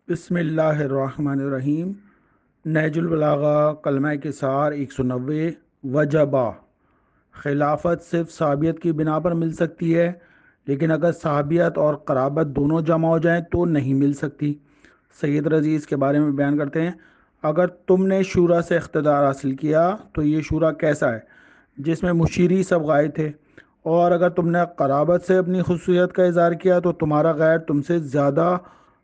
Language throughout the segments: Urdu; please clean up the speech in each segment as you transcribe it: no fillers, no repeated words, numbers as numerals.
بسم اللہ الرحمن الرحیم۔ نہج البلاغہ کلمہ کثار 190۔ وجبہ، خلافت صرف صحابیت کی بنا پر مل سکتی ہے، لیکن اگر صحابیت اور قرابت دونوں جمع ہو جائیں تو نہیں مل سکتی۔ سید رضی اس کے بارے میں بیان کرتے ہیں: اگر تم نے شورا سے اقتدار حاصل کیا تو یہ شورا کیسا ہے جس میں مشیری سب غائب تھے، اور اگر تم نے قرابت سے اپنی خصوصیت کا اظہار کیا تو تمہارا غیر تم سے زیادہ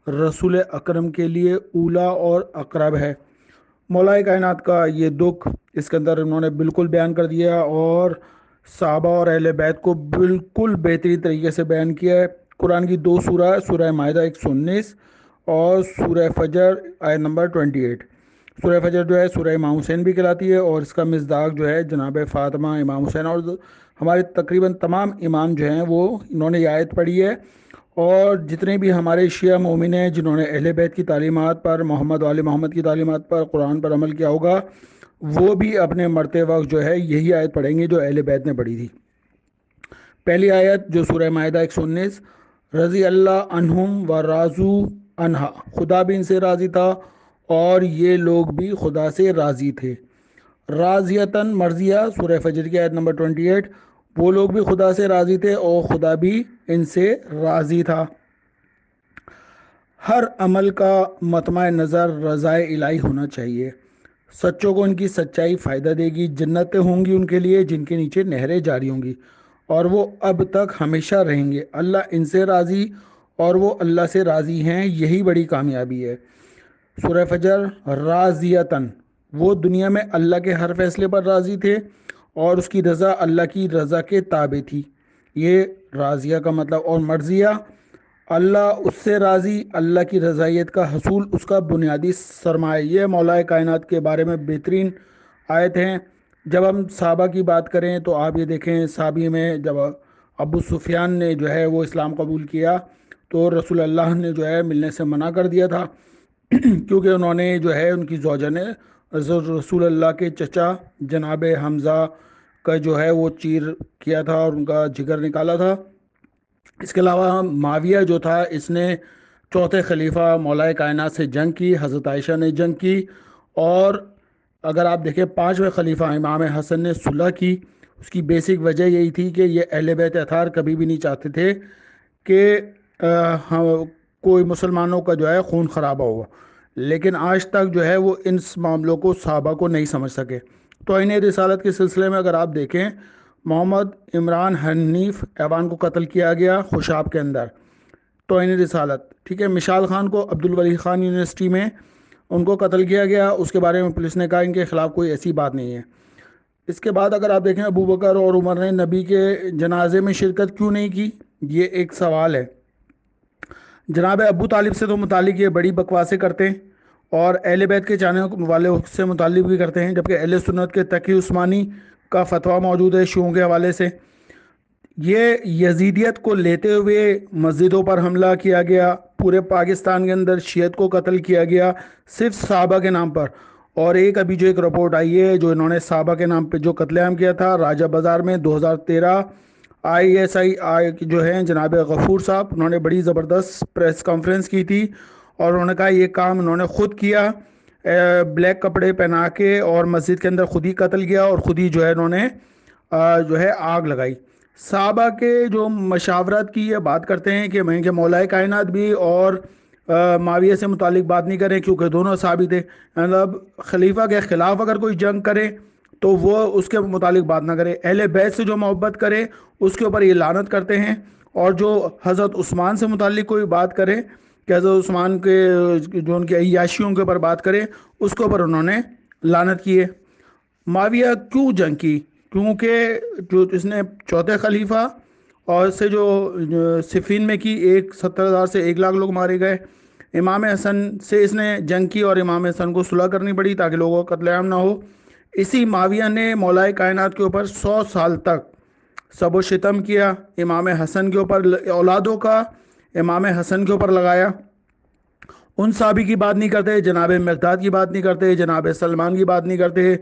رسول اکرم کے لیے اولا اور اقرب ہے۔ مولا کائنات کا یہ دکھ اس کے اندر انہوں نے بالکل بیان کر دیا، اور صحابہ اور اہل بیت کو بالکل بہترین طریقے سے بیان کیا ہے۔ قرآن کی دو سورہ، سورہ مائدہ 119 اور سورہ فجر آیت نمبر 28۔ سورہ فجر جو ہے سورہ امام حسین بھی کہلاتی ہے، اور اس کا مصداق جو ہے جناب فاطمہ، امام حسین، اور ہمارے تقریباً تمام امام جو ہیں وہ انہوں نے یہ آیت پڑھی ہے۔ اور جتنے بھی ہمارے شیعہ مومن ہیں جنہوں نے اہل بیت کی تعلیمات پر، محمد وال محمد کی تعلیمات پر، قرآن پر عمل کیا ہوگا، وہ بھی اپنے مرتے وقت جو ہے یہی آیت پڑھیں گے جو اہل بیت نے پڑھی تھی۔ پہلی آیت جو سورہ مائدہ 119: رضی اللہ عنہم و رضوا عنہا، خدا بھی ان سے راضی تھا اور یہ لوگ بھی خدا سے راضی تھے۔ راضیتاً مرضیہ سورہ فجر کی آیت نمبر 28: وہ لوگ بھی خدا سے راضی تھے اور خدا بھی ان سے راضی تھا۔ ہر عمل کا مطمع نظر رضائے الہی ہونا چاہیے۔ سچوں کو ان کی سچائی فائدہ دے گی، جنتیں ہوں گی ان کے لیے جن کے نیچے نہریں جاری ہوں گی، اور وہ اب تک ہمیشہ رہیں گے۔ اللہ ان سے راضی اور وہ اللہ سے راضی ہیں، یہی بڑی کامیابی ہے۔ سورہ فجر: راضیتاً، وہ دنیا میں اللہ کے ہر فیصلے پر راضی تھے اور اس کی رضا اللہ کی رضا کے تابع تھی۔ یہ راضیہ کا مطلب۔ اور مرضیہ، اللہ اس سے راضی، اللہ کی رضائیت کا حصول اس کا بنیادی سرمایہ۔ یہ مولا کائنات کے بارے میں بہترین آیت ہیں۔ جب ہم صحابہ کی بات کریں تو آپ یہ دیکھیں، صحابی میں جب ابو سفیان نے جو ہے وہ اسلام قبول کیا تو رسول اللہ نے جو ہے ملنے سے منع کر دیا تھا کیونکہ انہوں نے جو ہے ان کی زوجہ نے رسول اللہ کے چچا جناب حمزہ کا جو ہے وہ چیر کیا تھا اور ان کا جگر نکالا تھا۔ اس کے علاوہ معاویہ جو تھا، اس نے چوتھے خلیفہ مولا کائنات سے جنگ کی، حضرت عائشہ نے جنگ کی، اور اگر آپ دیکھیں پانچویں خلیفہ امام حسن نے صلح کی۔ اس کی بیسک وجہ یہی تھی کہ یہ اہل بیت اطہار کبھی بھی نہیں چاہتے تھے کہ کوئی مسلمانوں کا جو ہے خون خرابہ ہوا، لیکن آج تک جو ہے وہ ان معاملوں کو صحابہ کو نہیں سمجھ سکے۔ توہین رسالت کے سلسلے میں اگر آپ دیکھیں، محمد عمران حنیف ایوان کو قتل کیا گیا خوشاب کے اندر، توہین رسالت، ٹھیک ہے۔ مشال خان کو عبد الولی خان یونیورسٹی میں ان کو قتل کیا گیا، اس کے بارے میں پولیس نے کہا ان کے خلاف کوئی ایسی بات نہیں ہے۔ اس کے بعد اگر آپ دیکھیں ابو بکر اور عمر نے نبی کے جنازے میں شرکت کیوں نہیں کی، یہ ایک سوال ہے۔ جناب ابو طالب سے تو متعلق یہ بڑی بکواسیں کرتے ہیں، اور اہل بیت کے چاہنے والے سے متعلق بھی کرتے ہیں، جبکہ اہل سنت کے تقی عثمانی کا فتویٰ موجود ہے شیعوں کے حوالے سے۔ یہ یزیدیت کو لیتے ہوئے مسجدوں پر حملہ کیا گیا، پورے پاکستان کے اندر شیعت کو قتل کیا گیا صرف صحابہ کے نام پر۔ اور ایک ابھی جو ایک رپورٹ آئی ہے جو انہوں نے صحابہ کے نام پہ جو قتل عام کیا تھا راجہ بازار میں 2013، ISI جو ہیں جناب غفور صاحب، انہوں نے بڑی زبردست پریس کانفرنس کی تھی، اور انہوں نے کہا یہ کام انہوں نے خود کیا، بلیک کپڑے پہنا کے، اور مسجد کے اندر خود ہی قتل کیا، اور خود ہی جو ہے انہوں نے جو ہے آگ لگائی۔ صحابہ کے جو مشاورت کی یہ بات کرتے ہیں کہ میں کہ مولا کائنات بھی اور معاویہ سے متعلق بات نہیں کریں کیونکہ دونوں صحابی تھے، مطلب خلیفہ کے خلاف اگر کوئی جنگ کرے تو وہ اس کے متعلق بات نہ کرے، اہل بیت سے جو محبت کرے اس کے اوپر یہ لعنت کرتے ہیں، اور جو حضرت عثمان سے متعلق کوئی بات کرے کہ حضرت عثمان کے جو ان کے عیاشیوں کے اوپر بات کرے اس کے اوپر انہوں نے لعنت کی ہے۔ معاویہ کیوں جنگ کی؟ کیونکہ جو اس نے چوتھے خلیفہ اور سے جو صفین میں کی 70,000 سے 1,00,000 لوگ مارے گئے۔ امام حسن سے اس نے جنگ کی اور امام حسن کو صلح کرنی پڑی تاکہ لوگوں کا قتل عام نہ ہو۔ اسی معاویہ نے مولا کائنات کے اوپر 100 سال تک سب و شتم کیا، امام حسن کے اوپر اولادوں کا امام حسن کے اوپر لگایا۔ ان صحابی کی بات نہیں کرتے، جناب مقداد کی بات نہیں کرتے، جناب سلمان کی بات نہیں کرتے،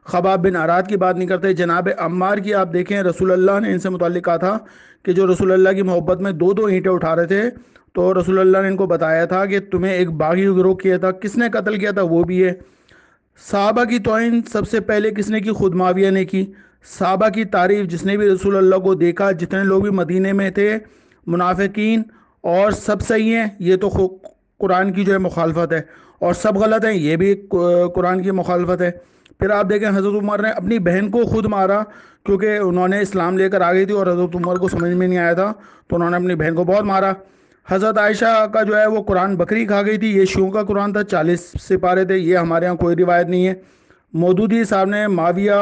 خباب بن اراد کی بات نہیں کرتے، جناب عمار کی آپ دیکھیں رسول اللہ نے ان سے متعلق کہا تھا کہ جو رسول اللہ کی محبت میں دو دو اینٹیں اٹھا رہے تھے تو رسول اللہ نے ان کو بتایا تھا کہ تمہیں ایک باغی گروہ کیا تھا، کس نے قتل کیا تھا وہ بھی ہے۔ صحابہ کی توہین سب سے پہلے کس نے کی؟ خود معاویہ نے کی۔ صحابہ کی تعریف جس نے بھی رسول اللہ کو دیکھا، جتنے لوگ بھی مدینے میں تھے، منافقین اور سب صحیح ہیں، یہ تو قرآن کی جو ہے مخالفت ہے، اور سب غلط ہیں، یہ بھی قرآن کی مخالفت ہے۔ پھر آپ دیکھیں حضرت عمر نے اپنی بہن کو خود مارا، کیونکہ انہوں نے اسلام لے کر آ گئی تھی اور حضرت عمر کو سمجھ میں نہیں آیا تھا، تو انہوں نے اپنی بہن کو بہت مارا۔ حضرت عائشہ کا جو ہے وہ قرآن بکری کھا گئی تھی، یہ شیعوں کا قرآن تھا، 40 سپارے تھے، یہ ہمارے ہاں کوئی روایت نہیں ہے۔ مودودی صاحب نے معاویہ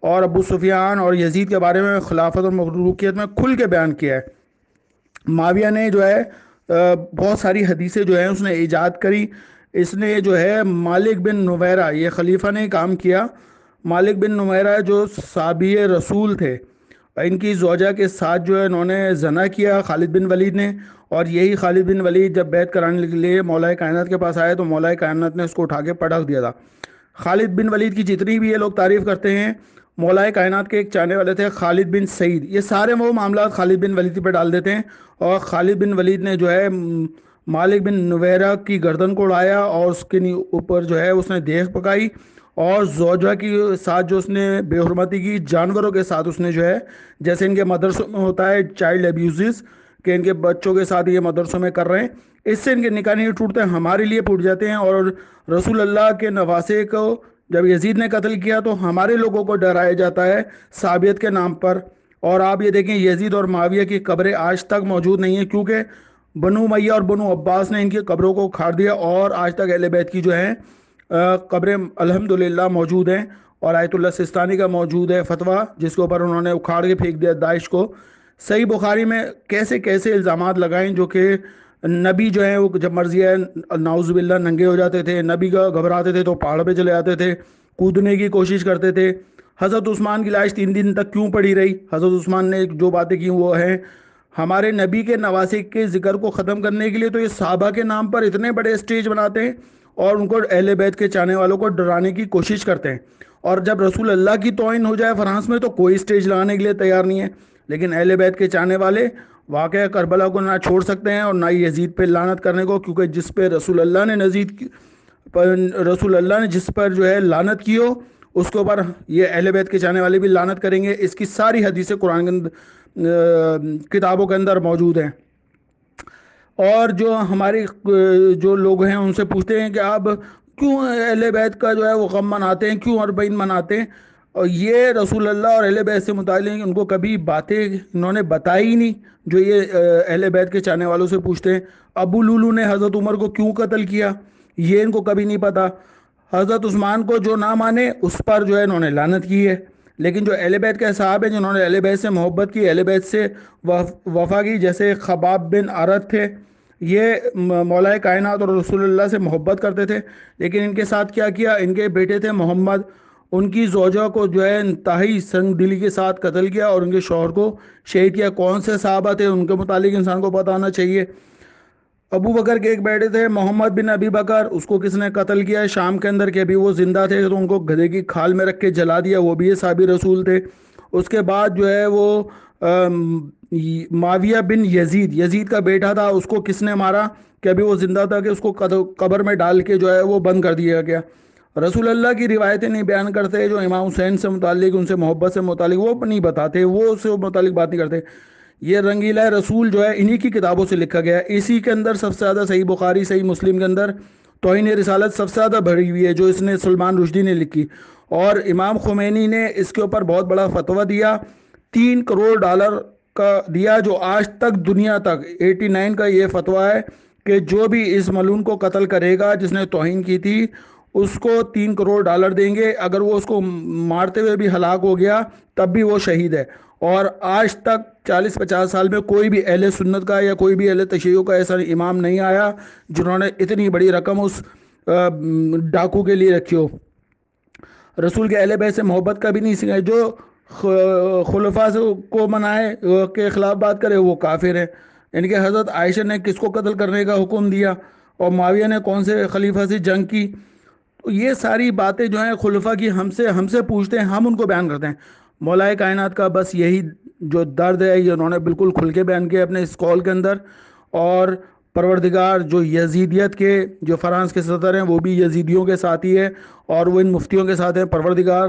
اور ابو سفیان اور یزید کے بارے میں خلافت اور ملوکیت میں کھل کے بیان کیا ہے۔ معاویہ نے جو ہے بہت ساری حدیثیں جو ہیں اس نے ایجاد کری۔ اس نے جو ہے مالک بن نویرہ، یہ خلیفہ نے کام کیا۔ مالک بن نویرہ جو صحابی رسول تھے، ان کی زوجہ کے ساتھ جو ہے انہوں نے زنا کیا خالد بن ولید نے، اور یہی خالد بن ولید جب بیعت کرانے کے لیے مولا کائنات کے پاس آئے تو مولا کائنات نے اس کو اٹھا کے پٹخ دیا تھا۔ خالد بن ولید کی جتنی بھی یہ لوگ تعریف کرتے ہیں، مولا کائنات کے ایک چاہنے والے تھے خالد بن سعید، یہ سارے وہ معاملات خالد بن ولید پہ ڈال دیتے ہیں، اور خالد بن ولید نے جو ہے مالک بن نویرہ کی گردن کو اڑایا اور اس کے اوپر جو ہے اس نے دیگ پکائی، اور زوجہ کی ساتھ جو اس نے بے حرمتی کی، جانوروں کے ساتھ اس نے جو ہے، جیسے ان کے مدرسوں میں ہوتا ہے چائلڈ ابیوزز، کہ ان کے بچوں کے ساتھ یہ مدرسوں میں کر رہے ہیں، اس سے ان کے نکاح نہیں ٹوٹتے، ہمارے لیے ٹوٹ جاتے ہیں۔ اور رسول اللہ کے نواسے کو جب یزید نے قتل کیا تو ہمارے لوگوں کو ڈرایا جاتا ہے صابیت کے نام پر۔ اور آپ یہ دیکھیں یزید اور معاویہ کی قبریں آج تک موجود نہیں ہیں، کیونکہ بنو امیہ اور بنو عباس نے ان کی قبروں کو اکھاڑ دیا، اور آج تک اہل بیت کی جو ہیں قبریں الحمدللہ موجود ہیں، اور آیت اللہ سستانی کا موجود ہے فتویٰ، جس کے اوپر انہوں نے اکھاڑ کے پھینک دیا داعش کو۔ صحیح بخاری میں کیسے کیسے الزامات لگائیں، جو کہ نبی جو ہیں وہ جب مرضی ہے نعوذ باللہ ننگے ہو جاتے تھے، نبی کا گھبراتے تھے تو پہاڑ پہ چلے جاتے تھے، کودنے کی کوشش کرتے تھے۔ حضرت عثمان کی لاش 3 دن تک کیوں پڑی رہی؟ حضرت عثمان نے جو باتیں کی وہ ہیں ہمارے نبی کے نواسے کے ذکر کو ختم کرنے کے لیے، تو یہ صحابہ کے نام پر اتنے بڑے اسٹیج بناتے ہیں اور ان کو اہل بیت کے چاہنے والوں کو ڈرانے کی کوشش کرتے ہیں، اور جب رسول اللہ کی توہین ہو جائے فرانس میں تو کوئی اسٹیج لگانے کے لیے تیار نہیں ہے۔ لیکن اہل بیت کے چاہنے والے واقعہ کربلا کو نہ چھوڑ سکتے ہیں اور نہ یزید پہ لعنت کرنے کو، کیونکہ جس پہ رسول اللہ نے رسول اللہ نے جس پر جو ہے لعنت کی ہو اس کے اوپر یہ اہل بیت کے چاہنے والے بھی لعنت کریں گے۔ اس کی ساری حدیثیں قرآن کے کتابوں کے اندر موجود ہیں۔ اور جو ہمارے جو لوگ ہیں ان سے پوچھتے ہیں کہ آپ کیوں اہل بیت کا جو ہے وہ غم مناتے ہیں، کیوں اربعین مناتے ہیں، اور یہ رسول اللہ اور اہل بیت سے متعلق ان کو کبھی باتیں انہوں نے بتائی ہی نہیں، جو یہ اہل بیت کے چاہنے والوں سے پوچھتے ہیں۔ ابو لولو نے حضرت عمر کو کیوں قتل کیا، یہ ان کو کبھی نہیں پتا۔ حضرت عثمان کو جو نہ مانے اس پر جو ہے انہوں نے لعنت کی ہے، لیکن جو اہل بیت کے صحابہ ہیں جنہوں نے اہل بیت سے محبت کی، اہل بیت سے وفا کی، جیسے خباب بن عرت تھے، یہ مولا کائنات اور رسول اللہ سے محبت کرتے تھے، لیکن ان کے ساتھ کیا کیا، ان کے بیٹے تھے محمد، ان کی زوجہ کو جو ہے انتہائی سنگ دلی کے ساتھ قتل کیا اور ان کے شوہر کو شہید کیا۔ کون سے صحابہ تھے ان کے متعلق انسان کو پتہ ہونا چاہیے۔ ابو بکر کے ایک بیٹے تھے محمد بن ابی بکر، اس کو کس نے قتل کیا ہے شام کے اندر، کہ ابھی وہ زندہ تھے تو ان کو گدھے کی کھال میں رکھ کے جلا دیا، وہ بھی صحابی رسول تھے۔ اس کے بعد جو ہے وہ معاویہ بن یزید کا بیٹا تھا، اس کو کس نے مارا کہ ابھی وہ زندہ تھا، کہ اس کو قبر میں ڈال کے جو ہے وہ بند کر دیا گیا۔ رسول اللہ کی روایتیں نہیں بیان کرتے، جو امام حسین سے متعلق ان سے محبت سے متعلق وہ نہیں بتاتے، وہ اس سے متعلق بات نہیں کرتے۔ یہ رنگیلہ رسول جو ہے انہی کی کتابوں سے لکھا گیا ہے، اسی کے اندر سب سے زیادہ صحیح بخاری صحیح مسلم کے اندر توہین رسالت سب سے زیادہ بھری ہوئی ہے، جو اس نے سلمان رشدی نے لکھی، اور امام خمینی نے اس کے اوپر بہت بڑا فتویٰ دیا، $3 کروڑ کا دیا، جو آج تک دنیا تک 89 کا یہ فتویٰ ہے کہ جو بھی اس ملعون کو قتل کرے گا جس نے توہین کی تھی اس کو $3 کروڑ دیں گے، اگر وہ اس کو مارتے ہوئے بھی ہلاک ہو گیا تب بھی وہ شہید ہے۔ اور آج تک 40-50 سال میں کوئی بھی اہل سنت کا یا کوئی بھی اہل تشیع کا ایسا امام نہیں آیا جنہوں نے اتنی بڑی رقم اس ڈاکو کے لیے رکھی ہو۔ رسول کے اہل بیت سے محبت کا بھی نہیں سکھایا، جو خلفاء کو منائے کے خلاف بات کرے وہ کافر ہے۔ ان کے حضرت عائشہ نے کس کو قتل کرنے کا حکم دیا، اور معاویہ نے کون سے خلیفہ سے جنگ کی، تو یہ ساری باتیں جو ہیں خلفاء کی ہم سے پوچھتے ہیں، ہم ان کو بیان کرتے ہیں۔ مولا کائنات کا بس یہی جو درد ہے یہ انہوں نے بالکل کھل کے بیان کیا اپنے اس کال کے اندر، اور پروردگار جو یزیدیت کے جو فرانس کے صدر ہیں وہ بھی یزیدیوں کے ساتھی ہے اور وہ ان مفتیوں کے ساتھ ہیں، پروردگار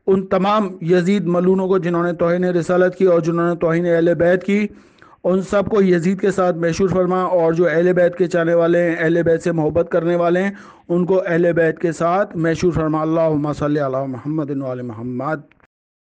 ان تمام یزید ملونوں کو جنہوں نے توہین رسالت کی اور جنہوں نے توہین اہل بیت کی، ان سب کو یزید کے ساتھ محشور فرما، اور جو اہل بیت کے چاہنے والے ہیں، اہل بیت سے محبت کرنے والے ہیں، ان کو اہل بیت کے ساتھ محشور فرما۔ اللہم صلی علی محمد و علی محمد۔